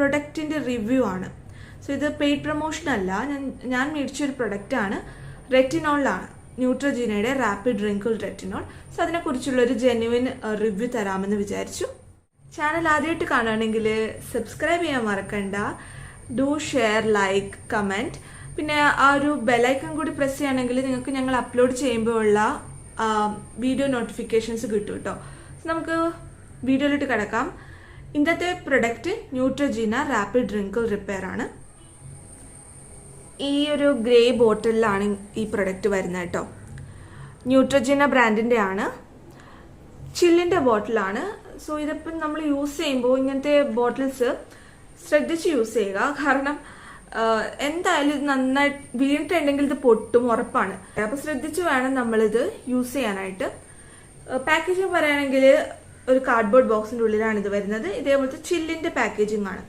പ്രൊഡക്റ്റിന്റെ review ആണ്. So ഇത് paid promotion അല്ല, ഞാൻ മേടിച്ചൊരു പ്രൊഡക്റ്റാണ്. റെറ്റിനോളാണ്, ന്യൂട്രജീനയുടെ റാപ്പിഡ് റിങ്കിൾ റെറ്റിനോൾ. സോ അതിനെക്കുറിച്ചുള്ളൊരു ജെന്യുവിൻ റിവ്യൂ തരാമെന്ന് വിചാരിച്ചു. ചാനൽ ആദ്യമായിട്ട് കാണുകയാണെങ്കിൽ സബ്സ്ക്രൈബ് ചെയ്യാൻ മറക്കണ്ട. Do share, like, comment. പിന്നെ ആ ഒരു ബെലൈക്കൺ കൂടി പ്രസ് ചെയ്യുകയാണെങ്കിൽ നിങ്ങൾക്ക് ഞങ്ങൾ അപ്ലോഡ് ചെയ്യുമ്പോൾ ഉള്ള വീഡിയോ നോട്ടിഫിക്കേഷൻസ് കിട്ടും കേട്ടോ. നമുക്ക് വീഡിയോയിലോട്ട് കിടക്കാം. ഇന്നത്തെ പ്രൊഡക്റ്റ് ന്യൂട്രജീന റാപ്പിഡ് റിങ്കിൾ റിപ്പയർ ആണ്. ഈ ഒരു ഗ്രേ ബോട്ടിലാണ് ഈ പ്രൊഡക്റ്റ് വരുന്നത് കേട്ടോ. ന്യൂട്രജീന ബ്രാൻഡിൻ്റെ ആണ്. ചില്ലിൻ്റെ ബോട്ടിലാണ്. സോ ഇതിപ്പം നമ്മൾ യൂസ് ചെയ്യുമ്പോൾ ഇങ്ങനത്തെ ബോട്ടിൽസ് ശ്രദ്ധിച്ച് യൂസ് ചെയ്യുക. കാരണം എന്തായാലും ഇത് നന്നായി വീണിട്ടുണ്ടെങ്കിൽ ഇത് പൊട്ടും, ഉറപ്പാണ്. അപ്പം ശ്രദ്ധിച്ച് വേണം നമ്മളിത് യൂസ് ചെയ്യാനായിട്ട്. പാക്കേജിങ് പറയുകയാണെങ്കിൽ ഒരു കാർഡ്ബോർഡ് ബോക്സിൻ്റെ ഉള്ളിലാണ് ഇത് വരുന്നത്. ഇതേപോലത്തെ ചില്ലിൻ്റെ പാക്കേജിംഗ് ആണ്.